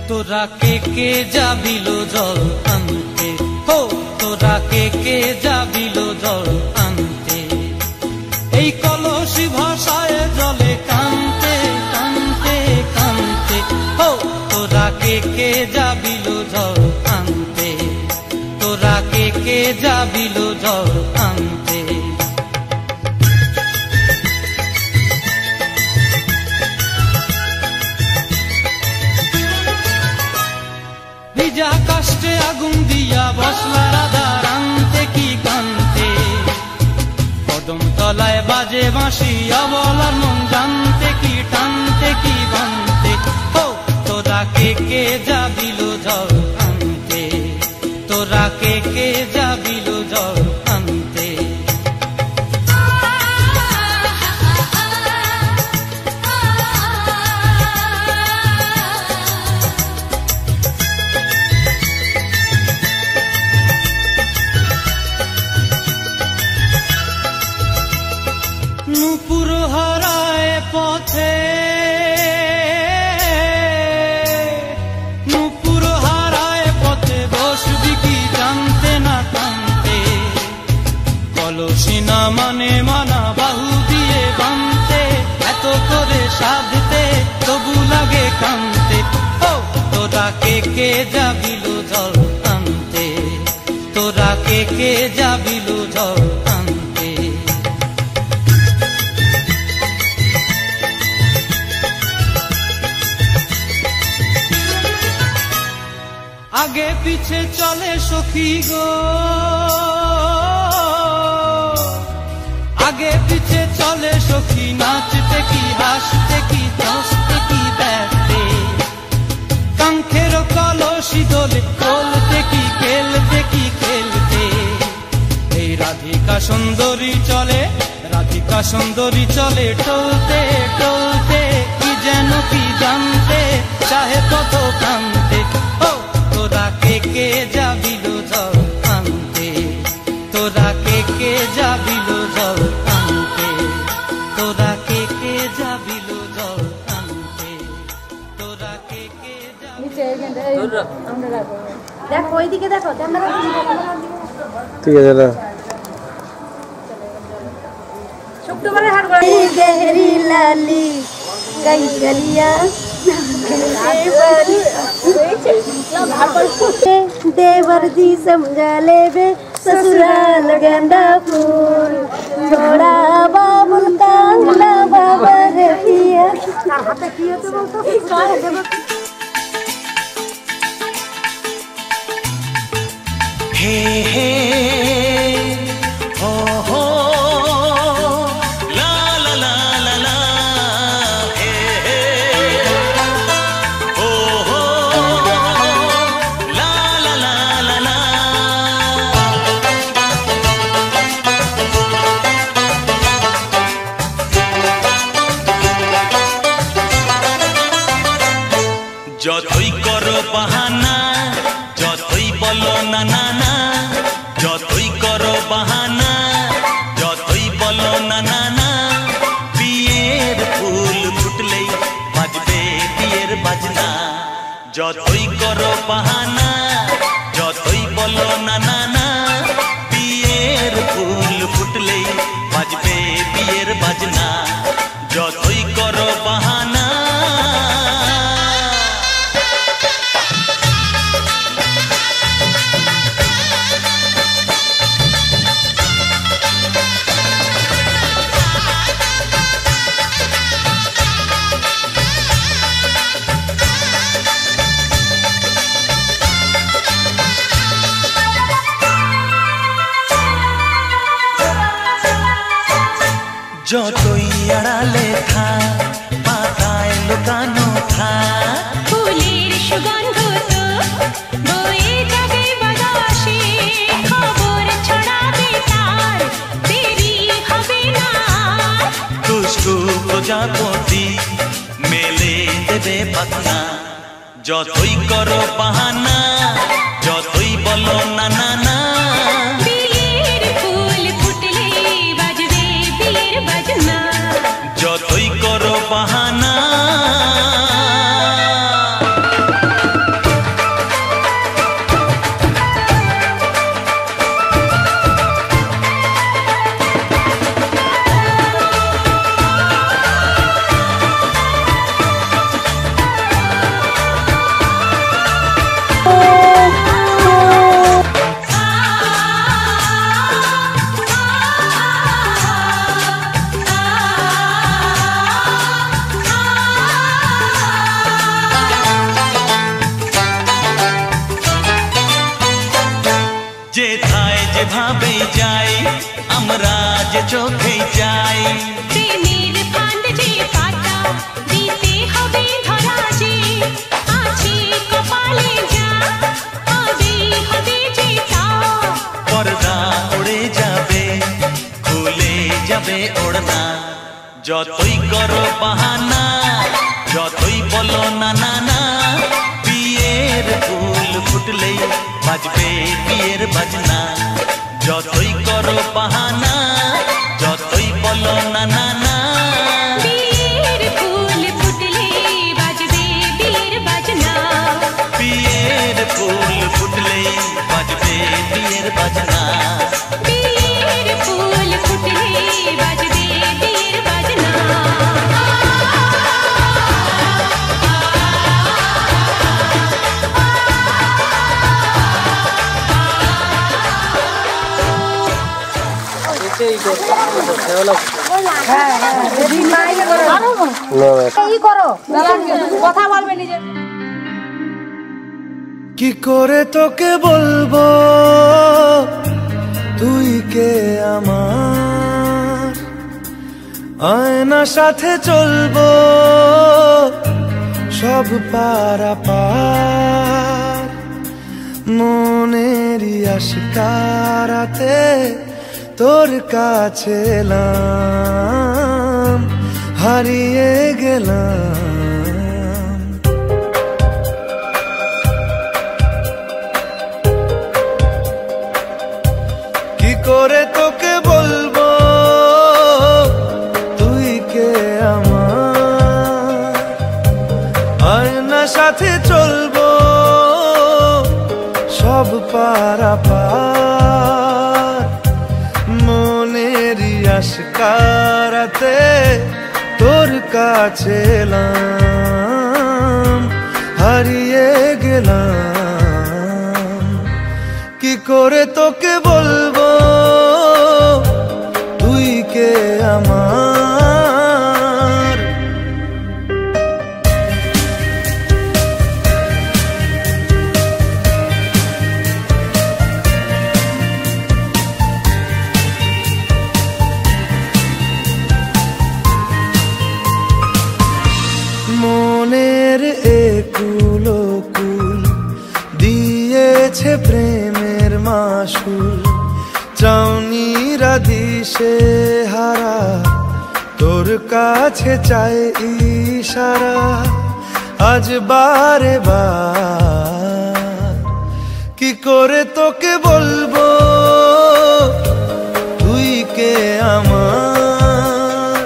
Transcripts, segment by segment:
তোরা কে যাবিল জল আনতে, হো তোরা কে যাবিল জল আনতে, এই কলসি ভাষায় জলে কানতে কানতে কানতে, হো তোরা কে যাবিল জল আনতে, তোরা কে যাবিল জল আনতে। ভিজা কাষ্টে আগুন দিয়া বসলা রাধা রানতে কি কানতে, কদম তলায় বাজে বাঁশি অবলার মন জানতে কি টানতে কি বানতে, হো তোরা কে যাবিল জল আনতে, তোরা কে যাবিল জল আনতে। নূপুর হারায় পথে, নূপুর হারায় পথে বসবি কি জানতে না কানতে, কলসি না মানে মানা বাহু দিয়ে বানতে, এত করে সাধতে তবু লাগে কানতে, ও তোরা কে যাবিল জল আনতে, তোরা কে যাবিল জল আনতে। আগে পিছে চলে সখী গো, আগে পিছে চলে সখী, নাচতে কি হাসতে কি দশতে কি দেখতে, কাঙ্ক্ষের কলসি দোলে চলতে কি খেলতে কি খেলতে, এই রাধিকা সুন্দরী চলে, রাধিকা সুন্দরী চলে টলতে টলতে, কি যেন কি জানতে চাহে তত কানতে, ও তোরা কে যাবিল জল আনতে, তোরা কে যাবিল জল আনতে, তোরা কে যাবিল জল আনতে, তোরা কে দেখো ওইদিকে দেখো, ঠিক আছে। শুক্রবারে হাট গেহরি লালি गई गलिया देवर जी समझा ले बे ससुराल गेंदा फूल छोड़ा बाबुल कांगला बाबा रे पिया हाथे की होते बोलतो हे हे हो हो যতই করো বাহানা যতই বলো না না না যতই করো বাহানা যতই বলো না না না বিয়ের ফুল ফুটলেই বাজবে বিয়ের বাজনা যতই করো বাহানা যতই বলো না না না বিয়ের ফুল ফুটলেই বাজবে বিয়ের বাজনা যতই করো বাহানা যতই আড়ালে থাক পাতায় লুকানো থাক ফুলের সুগন্ধ তো বয়ে যাবে বাতাসে খবর ছড়াবে তার দেরি হবে না দুষ্টু প্রজাপতি মেলে দেবে পাখনা যতই করো বাহানা যতই বলো না না না বিয়ের ফুল ফুটলে বাজবে বিয়ের বাজনা যতই করো বাহানা যেথায় যেভাবে যাই আমরা যে চোখে যাই প্রেমের ফান্ড যে পাতা দিতে হবে ধরা যে আছে কপালে যা হবে হবে যে তা পর্দা উড়ে যাবে খুলে যাবে ওড়না যতই করো বাহানা যতই বলো না না না বিয়ের ফুল ফুটলেই বাজবে বিয়ের বাজনা যতই করো বাহানা যতই বলো না না না বিয়ের ফুল ফুটলে বাজবে বিয়ের বাজনা বিয়ের ফুল ফুটলেই বাজবে বিয়ের বাজনা বিয়ের ফুল ফুটলে বাজবে বিয়ের বাজনা কথা বলবে নিজে কি করে তোকে বলবো তুই কে আমার আয়নার সাথে চলবো সব পারাপার মনেরই আশকারাতে তোর কাছে এলাম হারিয়ে গেলাম কি করে তোকে বলবো তুই কে আমার আয়নার সাথে চলবো সব পারাপার মনেরই আশকারাতে তোর কাছে এলাম হারিয়ে গেলাম কি করে তোকে বলবো তুই কে আমার মনের একুলো কুল দিয়েছে প্রেমের মাসুল চাউনিরা দিশে হারা তোর কাছে চাই ইশারা আজ বারে বার কি করে তোকে বলবো তুই কে আমার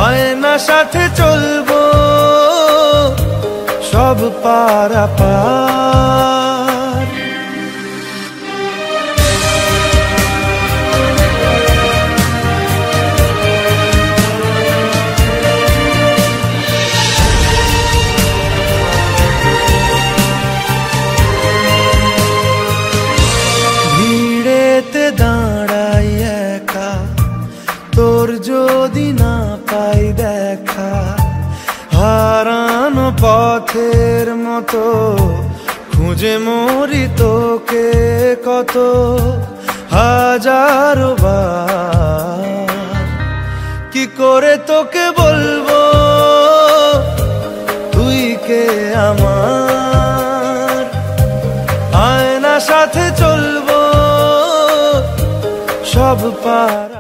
আয়নার সাথে চলবো সব পারাপার ভিড়েতে দাঁড়াই একা তোর যদি না পাই দেখা হারানো পথের মতো খুঁজে মরি তোকে কত হাজারো বার কি করে তোকে বলবো তুই কে আমার, আয়না সাথে চলবো সব পারা।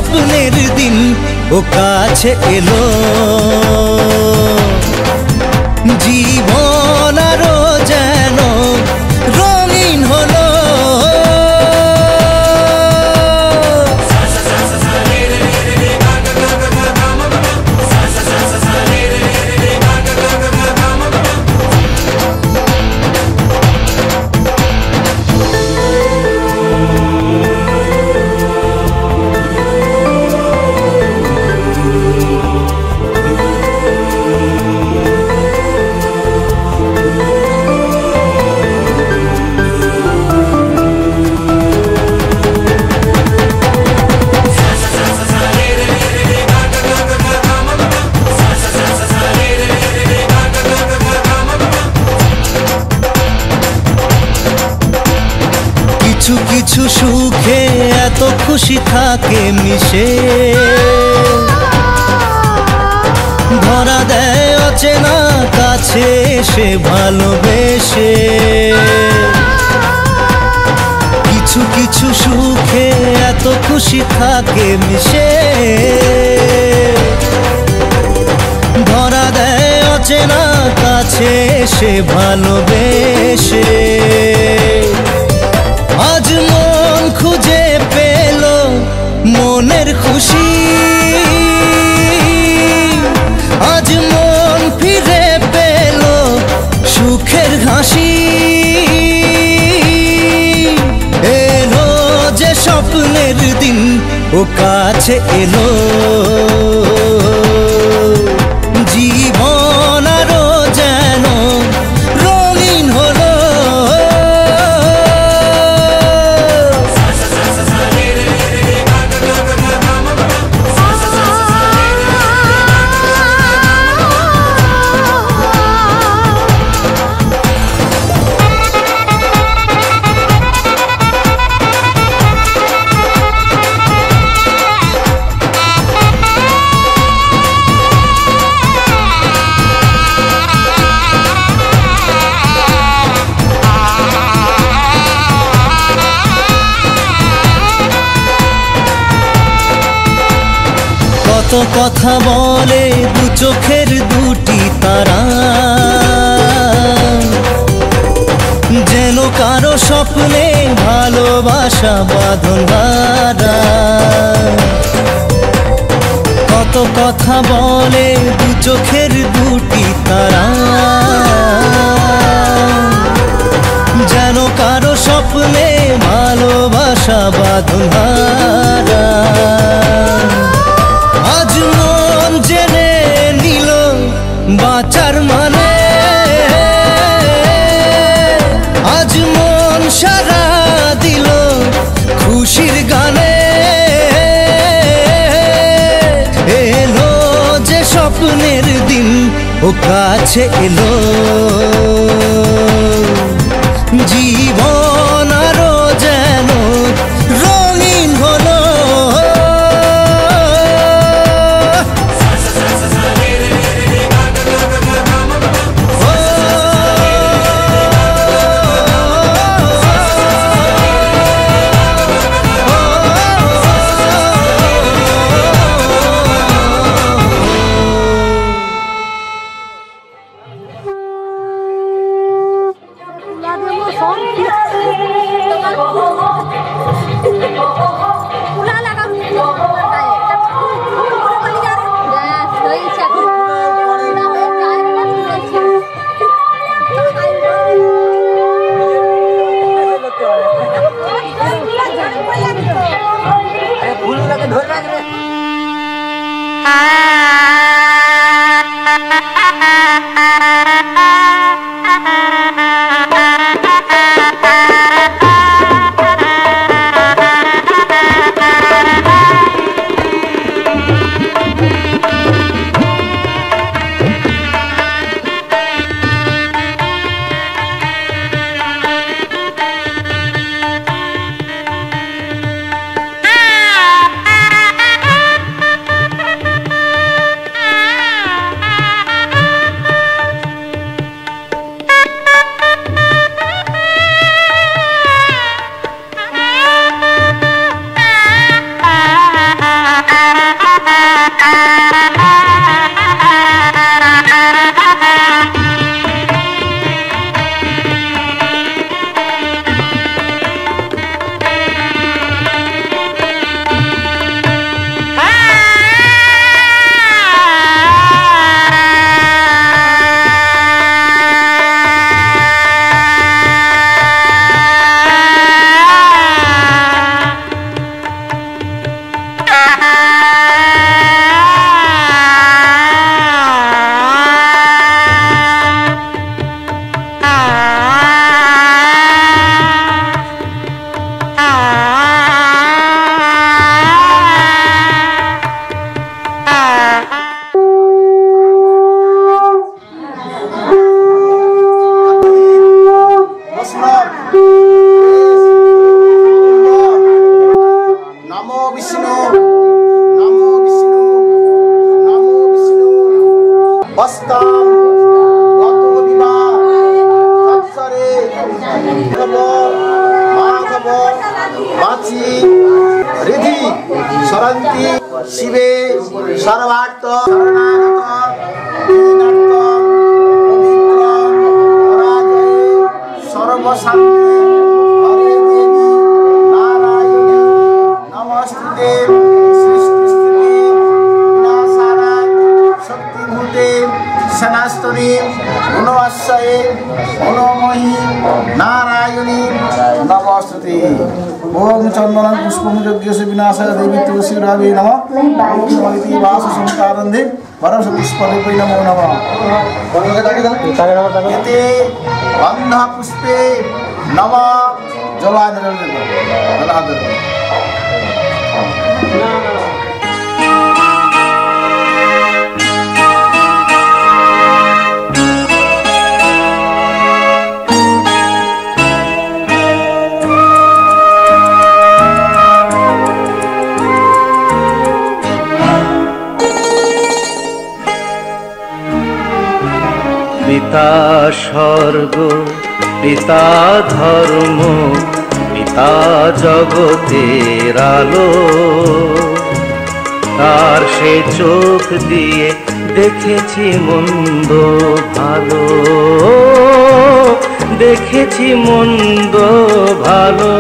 স্বপ্নের দিন ও কাছে এলো জীবন আরো যেন রঙিন হলো কিছু কিছু সুখে এত খুশি থাকে মিশে ধরা দেয় অচেনা কাছে এসে ভালোবেসে কিছু কিছু সুখে এত খুশি থাকে মিশে ধরা দেয় অচেনা কাছে এসে ভালোবেসে আজ মন খুঁজে পেল মনের খুশি আজ মন ফিরে পেল সুখের হাসি এলো যে স্বপ্নের দিন ও কাছে এলো জীবন আরো যেন রঙিন হলো কত কথা বলে দু চোখের দুটি তারা যেন কারো স্বপ্নে ভালোবাসা বাঁধন হারা কত কথা বলে দু চোখের দুটি তারা যেন কারো স্বপ্নে ভালোবাসা বাঁধন হারা আজ মন জেনে নিল বাঁচার মানে আজ মন সারা দিল খুশির গানে এলো যে স্বপ্নের দিন ও কাছে এলো জীবন আরো যেন রঙিন হলো शिवे सर्वार्थ शरणागत सर्वशांति हरे देवी नारायणी नमस्ते सृष्टि स्थिति विनाशानां शक्तिभूते सनातनी गुणवश्ये गुणमयी नारायणी नमस्ते। ओम चंदन पुष्पम यज्ञस्य विनाशाय देवी तुलसी रावे नमः। ओम वास संकारंधे परम पुष्पले नमो नमः। यते गंध पुष्पे नमः जलाधर। পিতা স্বর্গ পিতা ধর্ম পিতা জগতের আলো, তার সে চোখ দিয়ে দেখেছি মন্দ ভালো, দেখেছি মন্দ ভালো।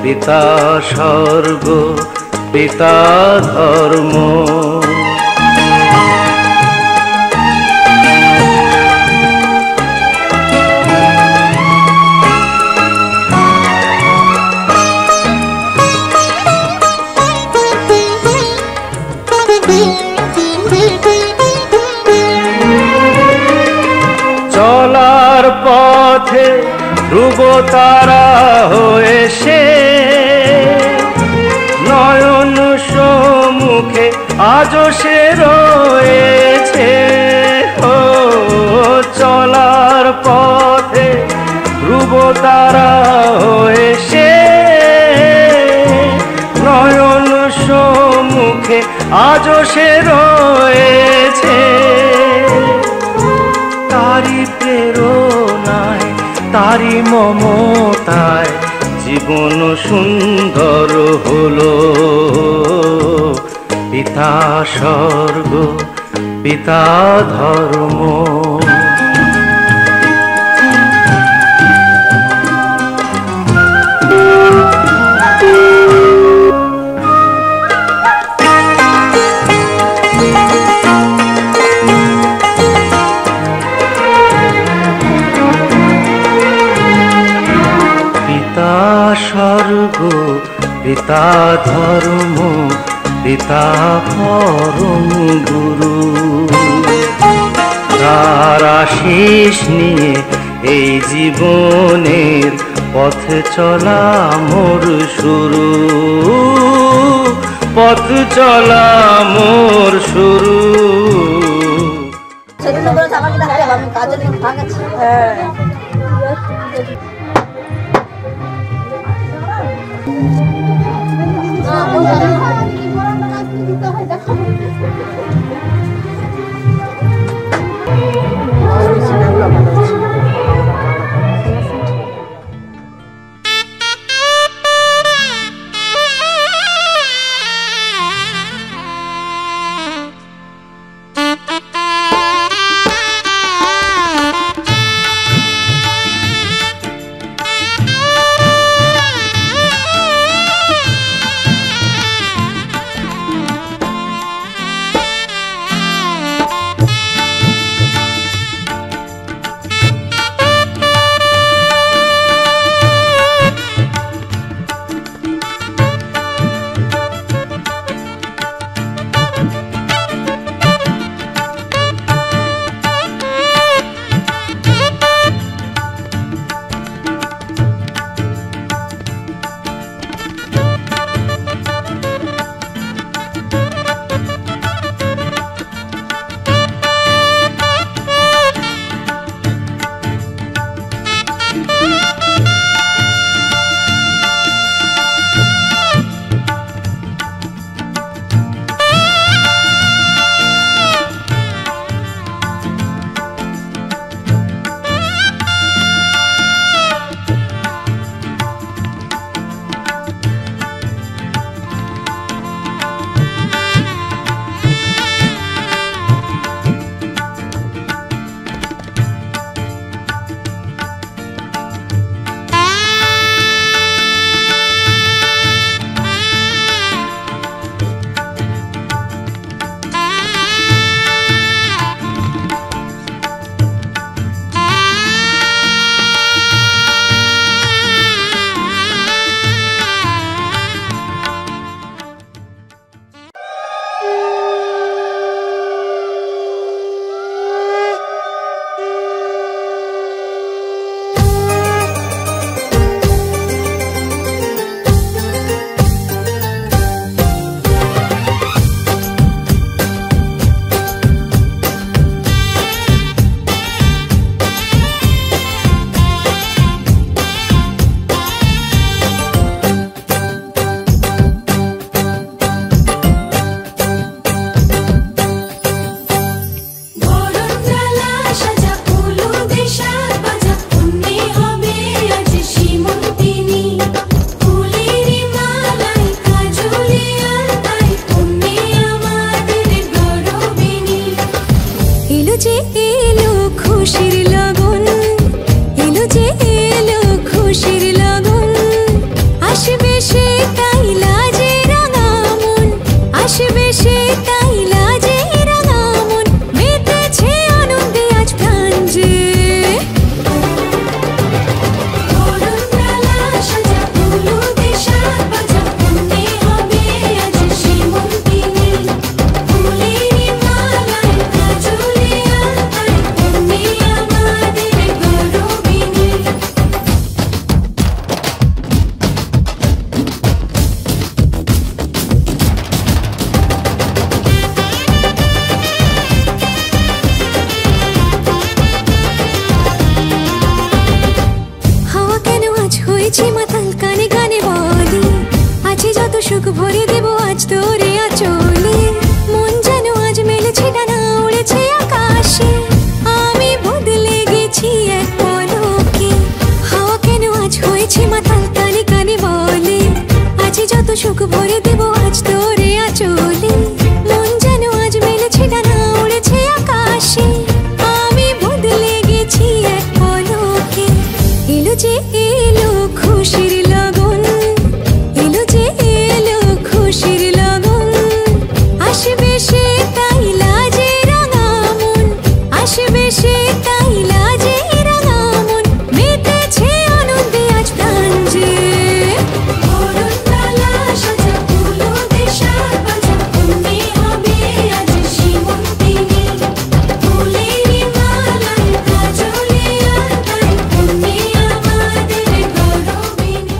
পিতা স্বর্গ পিতা ধর্ম। চলার পথে ধ্রুব তারা হয়ে সে নয়ন সম্মুখে আজও সে রয়েছে। ও চলার পথে ধ্রুব তারা হয়ে সে নয়ন সম্মুখে আজও সে রয়েছে। তারি প্রেরণায় তারি মমতায় জীবন সুন্দর হলো। পিতা স্বর্গ পিতা ধর্ম। স্বর্গ পিতা ধর্ম পিতা পরম গুরু, তার আশীষ নিয়ে এই জীবনের পথ চলা মোর শুরু, পথ চলা মোর শুরু। ভরে দেব আজ তোরে আঁচলে মন যেন আজ মেলেছে ডানা উড়েছে আকাশে আমি বদলে গেছি এক পলকে হাওয়া কেন আজ হয়েছে মাতাল কানে কানে বলে আজ যত সুখ ভরে দেব আজ তোরে আঁচলে মন যেন আজ মেলেছে ডানা উড়েছে আকাশে আমি বদলে গেছি এক পলকে এলো যে এলো খুশির লগন এলো যে এলো খুশির লগন আসবে সে তাই লাজে রাঙা মন আসবে সে তাই লাজে রাঙা মন মেতেছে আনন্দে আজ প্রাণ যে বরণডালা সাজা ফুলো দেশার বাজা তুমি হবে আজ সীমন্তিনী ফুলেরই মালায় কাজলে আলতায় তুমি আমাদের গৌরবিনী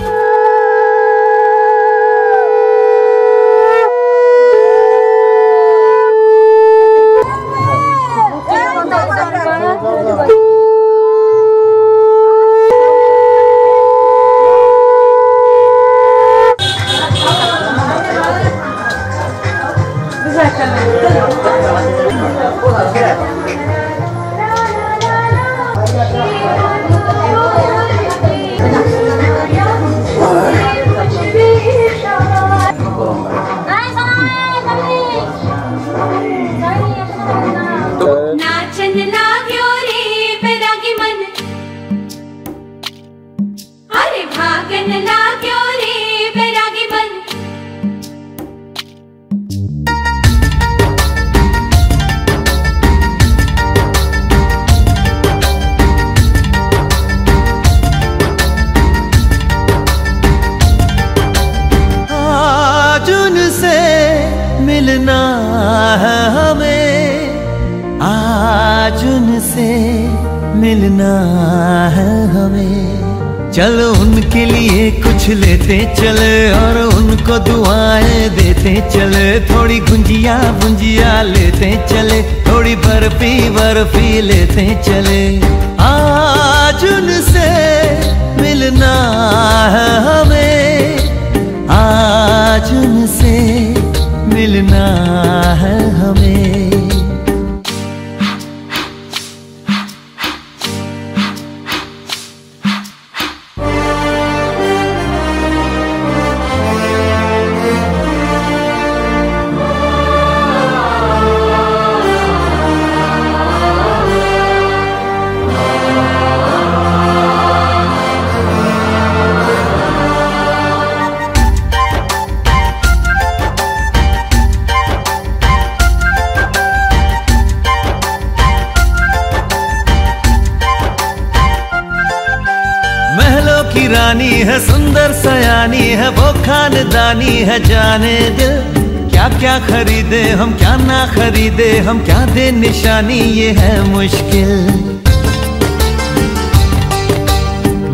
नाचन लाग्यो रे बैरागी मन अरे भागन लाग्यो रे बैरागी मन आज उनसे मिलना है हमें आज उनसे मिलना है हमें चलो उनके लिए कुछ लेते चले और उनको दुआएं देते चले थोड़ी गुंजिया गुंजिया लेते चले थोड़ी बर्फी बर्फी लेते चले आज उनसे मिलना है हमें आज उनसे मिलना है हमें महलों की रानी है सुंदर सयानी है वो खानदानी है जाने दिल क्या क्या खरीदे हम क्या ना खरीदे हम क्या दे निशानी ये है मुश्किल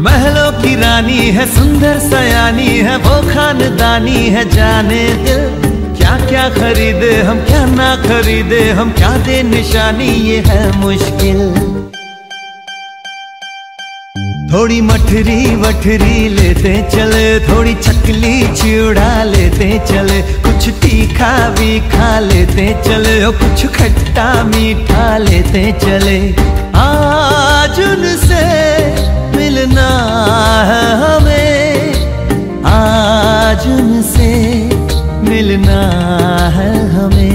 महलों की रानी है सुंदर सयानी है वो खानदानी है जाने दिल क्या क्या खरीदे हम क्या ना खरीदे हम क्या दे निशानी ये है मुश्किल थोड़ी मठरी वठरी लेते चले थोड़ी चकली चिड़ा लेते चले कुछ तीखा भी खा लेते चले और कुछ खट्टा मीठा लेते चले आज उनसे मिलना है हमें आज उनसे मिलना है हमें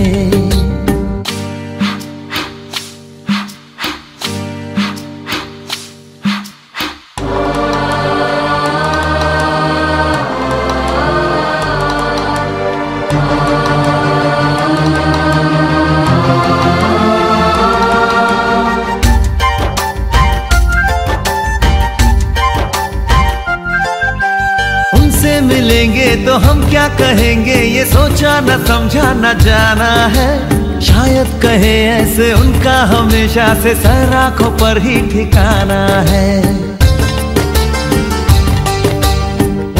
मिलेंगे तो हम क्या कहेंगे ये सोचा न समझा न जाना है शायद कहे ऐसे उनका हमेशा से सर आंखों पर ही ठिकाना है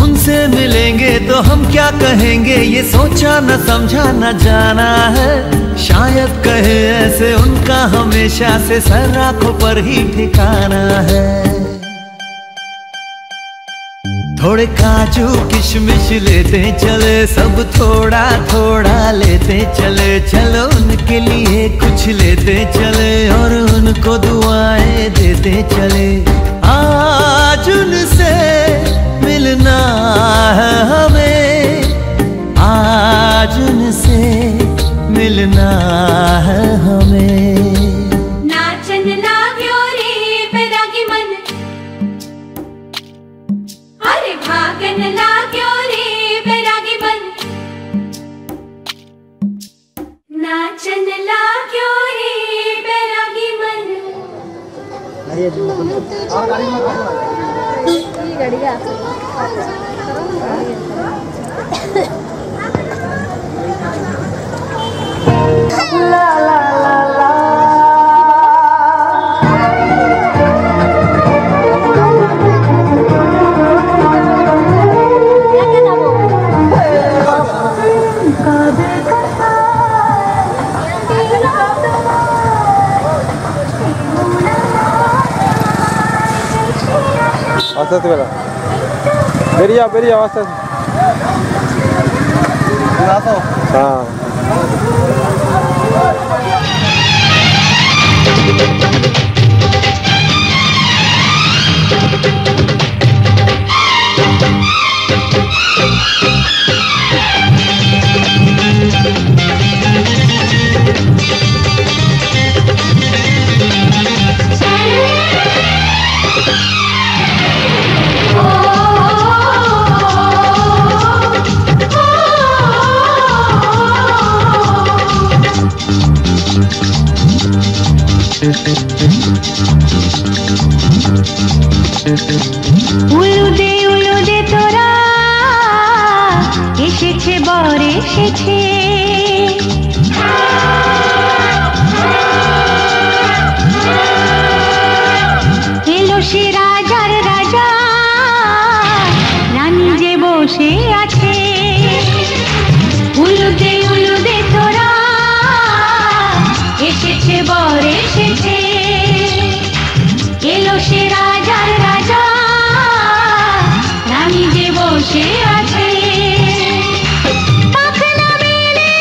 उनसे मिलेंगे तो हम क्या कहेंगे ये सोचा न समझा न जाना है शायद कहे ऐसे उनका हमेशा से सर आंखों पर ही ठिकाना है थोड़े काजू किशमिश लेते चले, सब थोड़ा थोड़ा लेते चले। चलो उनके लिए कुछ लेते चले और उनको दुआएं देते चले। आज उनसे मिलना है हमें, आज उनसे मिलना है हमें। नाचन लाग्यो रे बैरागी मन, अरे भागन लाग्यो रे बैरागी मन। नाचन लाग्यो रे बैरागी मन। गाड़ी का ला ला ला ला। আস্তে আস্তে বেলা বেরিয়া বেরিয়া আস্তে আস্তে। হ্যাঁ উলুদে তোরা এসেছে বর এসেছে। এলো সে রাজার রাজা, রানী যে বসে আছে। উলুদে তোরা এসেছে বর এসেছে। এলো সে রাজার রাজা, রানী যে বসে আছে। পাখনা মেলে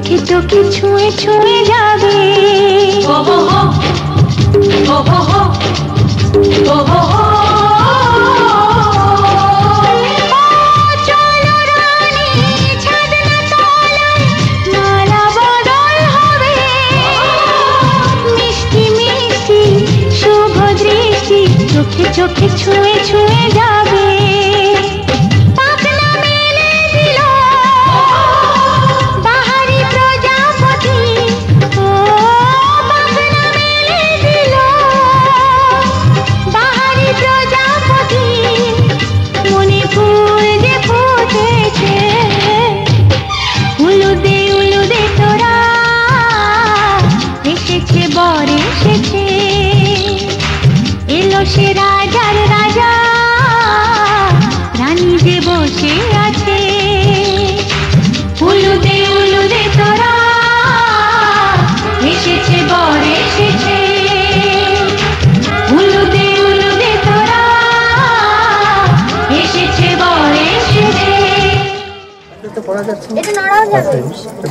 চোখে চোখে ছুঁয়ে ছুঁয়ে যাবে ও হো হো ও হো হো ও হো হো চোখে চোখে ছুঁয়ে ছুঁয়ে যাবে পাখনা মেলে দিল বাহারি প্রজাপতি ও পাখনা মেলে দিল বাহারি প্রজাপতি মনে ফুল যে ফুটেছে উলুদে তোরা এসেছে বর এসেছে এলো সে রাজার রাজা রানী যে বসে আছে উলুদে তোরা এসেছে বর এসেছে উলুদে তোরা এসেছে বর এসেছে এটা পড়া যাচ্ছে এটা নাড়াও যাবে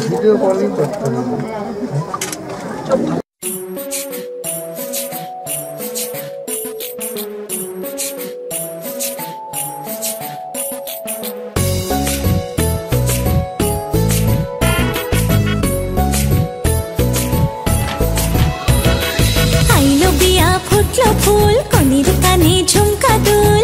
ভিডিও কলিং করতে হবে ফুল কনির কানে ঝুমকা দুল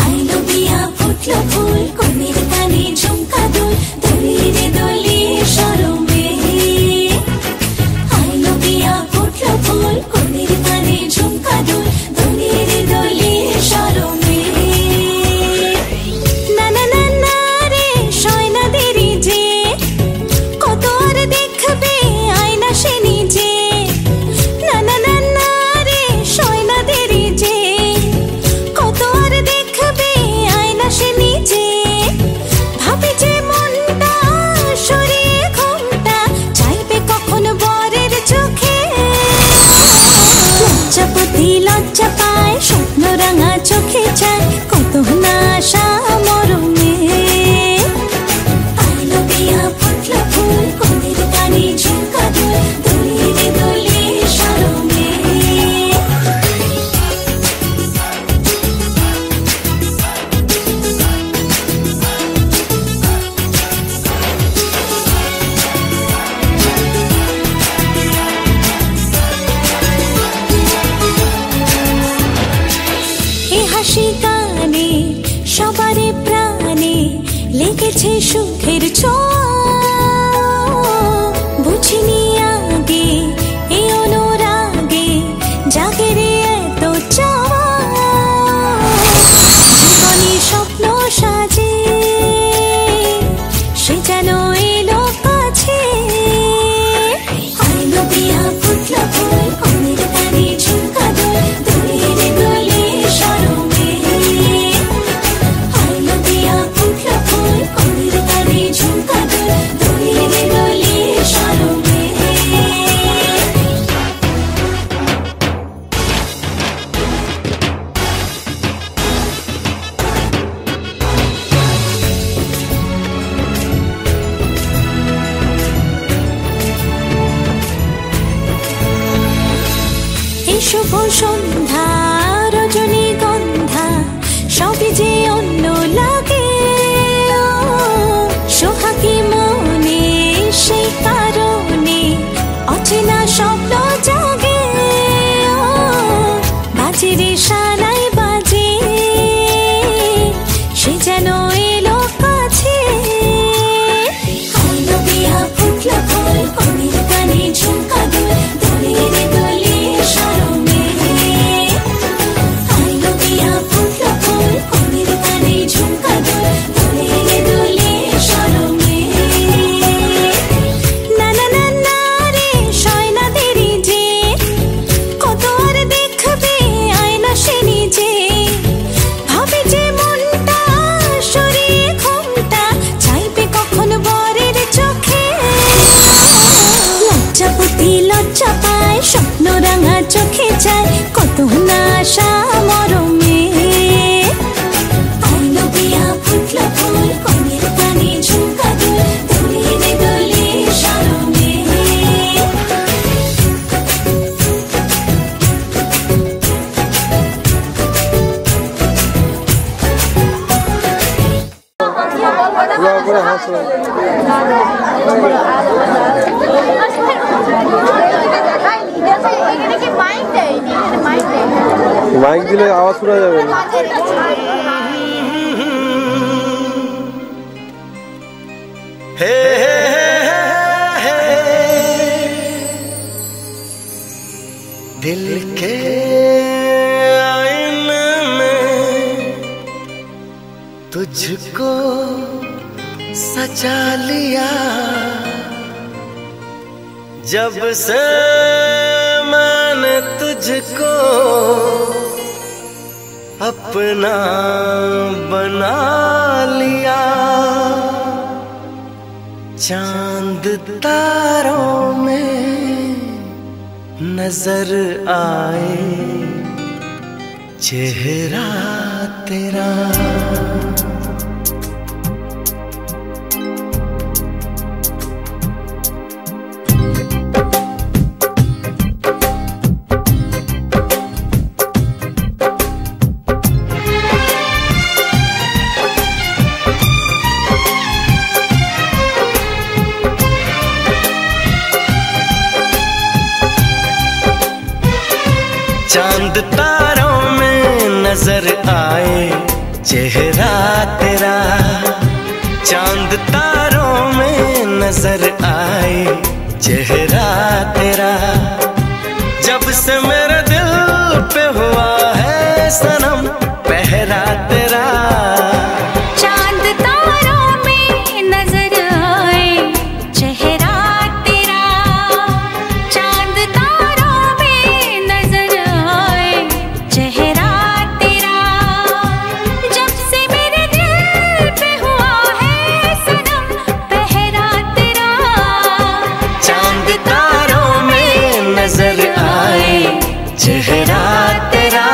আইলো বিয়া ফুটলো ফুল কনির কানে ঝুমকা দুল দলিরে দলিয়ে শরমে আইলো বিয়া ফুটলো ফুল কনির কানে ঝুমকা দুল দলিরে দলিয়ে শরমে না না না না রে শয়না দেরি যে কত আর দেখবে আয়না সে নিজে না না না না রে শয়না দেরি যে কত আর দেখবে আয়না সে নিজে ভাবে যে মনটা সরিয়ে ঘুমটা চাইবে কখন বরের চোখে লজ্জাপতি লজ্জা পায় স্বপ্ন রাঙা চোখে চায় কত না আশা মরমে আইলো বিয়া ফুটলো ফুল কনের কানে ঝুমকা দুল দলিরে দলিয়ে শরমে এ হাসি গানে সবারে প্রাণে লেগেছে সুখের ছোঁয়া বুঝিনি আগে এই অনুরাগে জাগে রে এত চাওয়া জীবনে স্বপ্ন সাজে সে যেন এলো কাছে আইলো বিয়া ফুটলো ফুল কনের কানে ঝুমকা দুল দলিরে দলিয়ে শরমে আইলো বিয়া ফুটলো ফুল কনের কানে ঝুমকা দুল দলিরে দলিয়ে শরমে এই শুভ সন্ধ্যা রজনীগন্ধা সবই যে অন্য লাগে সোহাগী মনে সেই কারণে অচেনা স্বপ্ন জাগে বাজে রে সারাই বাজে সে যেন এলো কাছে আইলো বিয়া ফুটলো ফুল কনের কানে ঝুমকা দুল দলিরে দলিয়ে শরমে আইলো বিয়া ফুটলো ফুল কনের কানে ঝুমকা দুল দলিরে দলিয়ে শরমে না না না না রে শয়না দেরি যে কত আর দেখবে আয়না সে নিজে ভাবে যে মনটা সরিয়ে ঘুমটা চাইবে কখন বরের চোখে লজ্জাপতি লজ্জা পায় স্বপ্ন রাঙা চোখে চায় কত না আশা মরমে আইলো বিয়া ফুটলো ফুল কনের মাইক দিলে আওয়াজ শোনা যাবে না। हे दिल के आईने में तुझको सजा लिया, जब से मैंने तुझको अपना बना लिया, चांद तारों में नजर आए चेहरा तेरा। चांद तारों में नजर आए चेहरा तेरा, चांद तारों में नजर आए चेहरा तेरा, जब से मेरे दिल पे हुआ है सनम पहरा तेरा। चांद तारों में नजर आए चेहरा तेरा, चांद तारों में नजर आए चेहरा तेरा, जब से मेरे दिल पे हुआ है सनम पहरा तेरा। चांद तारों में नजर आए चेहरा तेरा।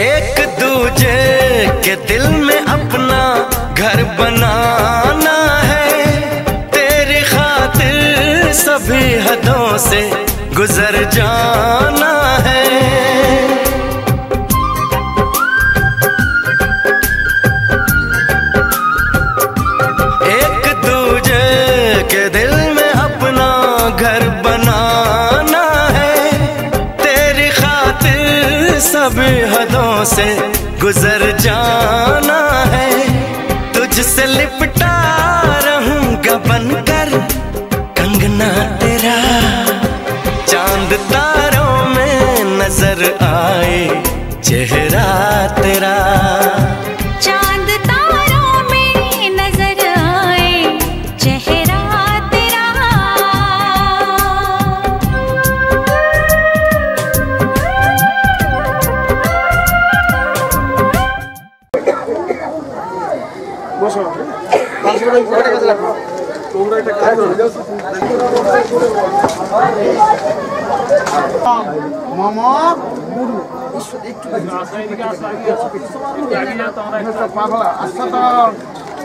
एक दूजे के दिल में अपना घर बनाना है, तेरी खातिर सभी हदों से गुजर जाना है। एक दूजे के दिल में अपना घर बनाना है, तेरी खातिर सभी हदों से गुजर जाना है, तुझसे लिपटा रहूंगा बनकर कंगना तेरा। चांद तारों में नजर आए चेहरा तेरा, चांद तारों में नजर आए चेहरा तेरा। বসো তোমরা একটা কাজ করো। মামা গুরু একটু পাগলা আসাতং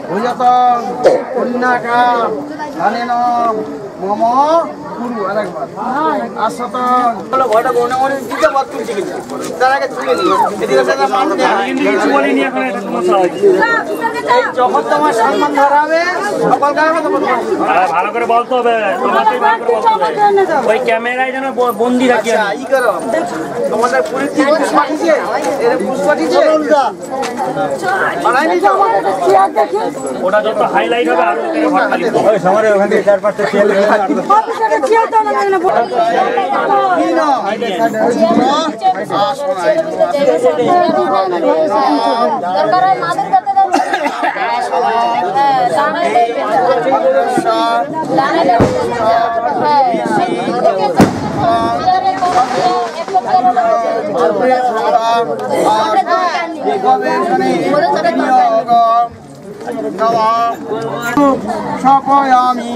ভুজাতং কন্যাকা জানেন মামা গুরু আরেকবার আসাতং বলো ভয়টা কোনে কোনে দিতে বাদ তুলছি কিন্তু তার আগে তুলে দিও এদিকে সেটা মান দেয়া কিন্তু কিছু বলিনি এখন এটা সমস্যা হচ্ছে এই যখন তোমার সম্মান ধরাবে সকল কারণে তোমার ভালো করে বলতে হবে, তোমাকে ভালো করে বলতে হবে, ওই ক্যামেরায় যেন বন্দি রাখি। আচ্ছা ই করো তোমাদের পুরো কি পুষ্পাটিছে এর পুষ্পাটিছে বানাই দিও ওটা যত হাইলাইট হবে আরো ভর খালি ওই সামনে ওখান থেকে 4-5টা চেয়ার অফিসারে চেয়ার দাও না না কি না দরকার হয় মাদের করতে দাও সপয়ামি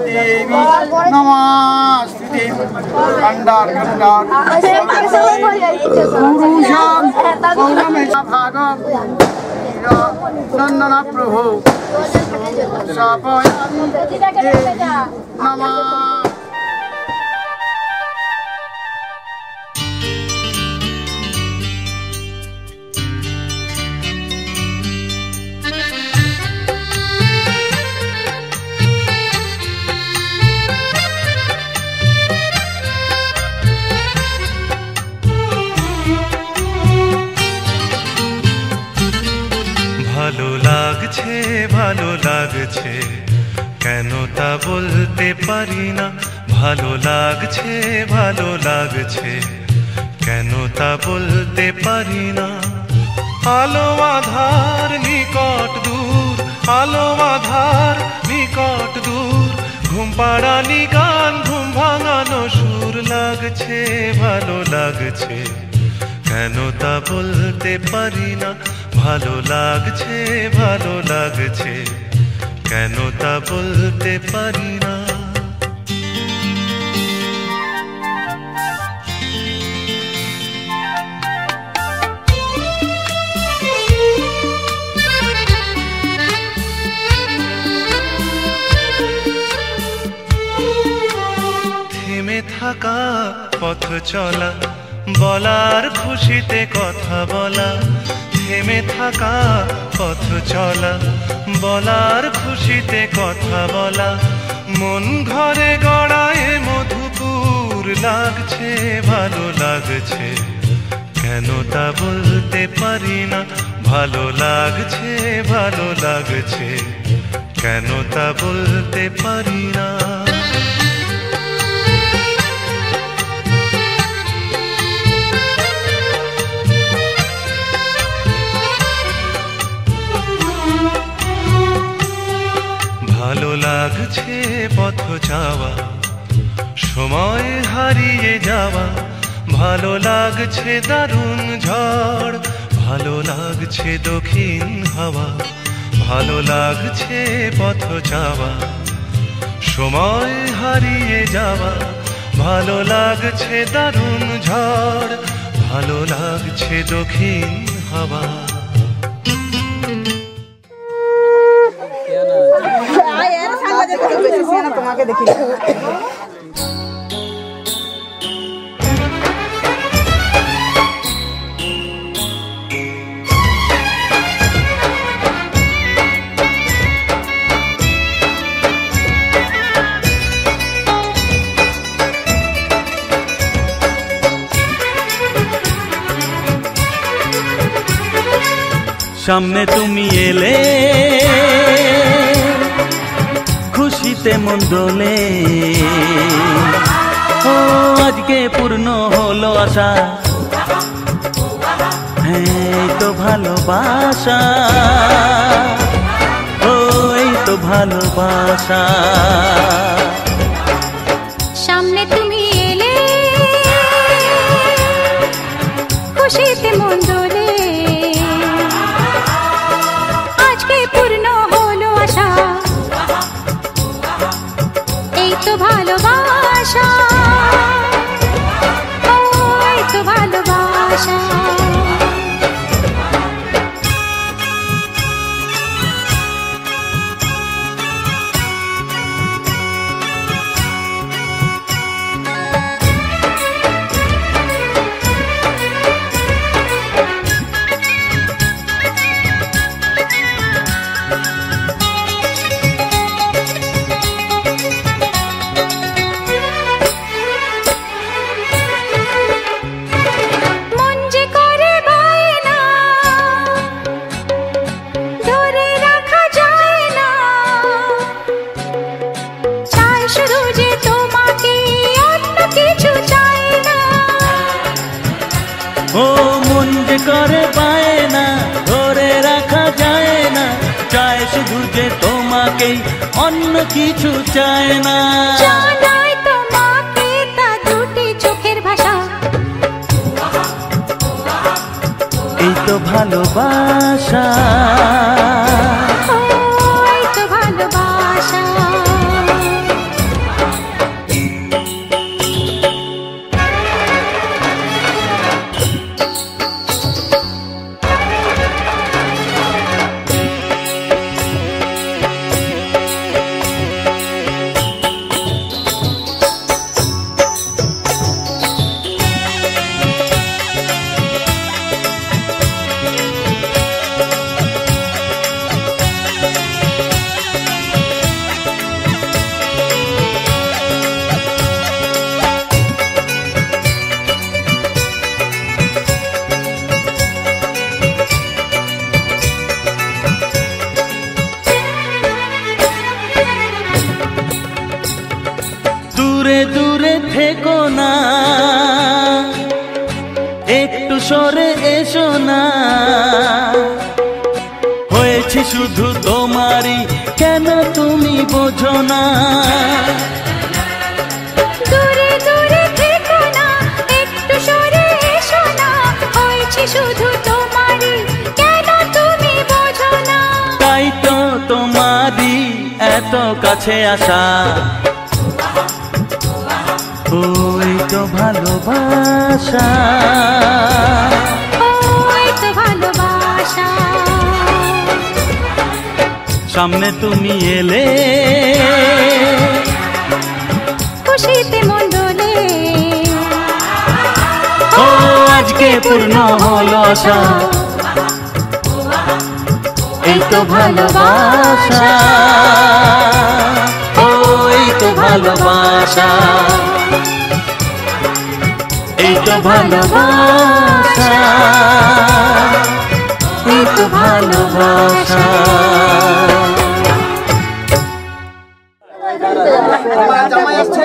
দেবী নমস্তুতে গন্ডার গন্ডার পুরুষাম পৌরমেশা ভাগম নন্দন প্রভু সপয়ামি দেবী নমঃ। ভালো লাগছে কেন তা বলতে পারি না, ভালো লাগছে কেন তা বলতে পারি না। আলো আধার নিকট দূর, আলো আধার নিকট দূর, ঘুম পাড়ানি গান ঘুম ভাঙানো সুর লাগছে ভালো লাগছে কেন তা বলতে পারি না, ভালো লাগছে কেন তা বলতে পারি না। থেমে থাকা পথ চলা, বলার খুশিতে কথা বলা, থেমে থাকা পথ চলা, বলার খুশিতে কথা বলা, মন ঘরে গড়ায় মধুপুর লাগছে ভালো লাগছে কেন তা বলতে পারি না, ভালো লাগছে কেন তা বলতে পারি না। ভালো লাগছে পথ যাওয়া, সময় হারিয়ে যাওয়া, ভালো লাগছে দারুণ ঝড়, ভালো লাগছে দক্ষিণ হাওয়া, ভালো লাগছে পথ যাওয়া, সময় হারিয়ে যাওয়া, ভালো লাগছে দারুণ ঝড়, ভালো লাগছে দক্ষিণ হাওয়া। তোমাকে দেখি সামনে তুমি এলে খুশিতে মন দোলে, ও আজকে পূর্ণ হলো আশা, এই তো ভালোবাসা, ও এই তো ভালোবাসা। সামনে তুমি এলে খুশিতে মন দোলে, আজকে পূর্ণ হলো আশা, এই তো ভালোবাসা, ও এই তো ভালোবাসা। ও মন যে করে পায় না, ধরে রাখা যায় না, চায় শুধু যে তোমাকেই, অন্য কিছু চায় না। জানাই তোমাকে তা দুটি চোখের ভাষা, এই তো ভালোবাসা, ও সরে এসো না, হয়েছে শুধু তোমারই, কেন তুমি বোঝো না? দূরে দূরে থেকো না, একটু সরে এসো না, হয়েছে শুধু তোমারই, কেন তুমি বোঝো না? তাই তো তোমারই এত কাছে আসা, ওই তো ভালোবাসা, ওই তো ভালোবাসা। সামনে তুমি এলে খুশিতে মন দোলে, ও আজকে পূর্ণ হলো আশা, এই তো ভালোবাসা, ওই তো ভালোবাসা, এই তো ভালোবাসা, এই তো ভালোবাসা। জামাই আসছে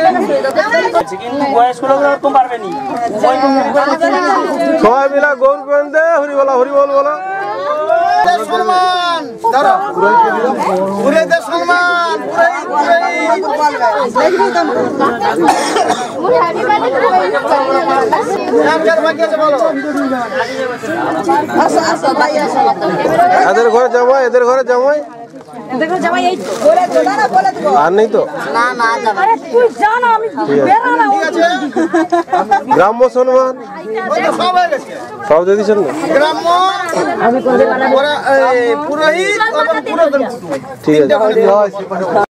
কিন্তু বয়স্ক লোকরা তো পারবে নি। সবাই মিলা গৌর গোবিন্দে হরি বলা, হরি বল বলো। সম্মান ধরো, পুরে দে সম্মান, এদের ঘরে জামাই, এদের ঘরে জামাই আর নেই তো। গ্রাম্য সম্মান সব দিয়ে দিচ্ছেন না? গ্রাম্য পুরোহিত, ঠিক আছে।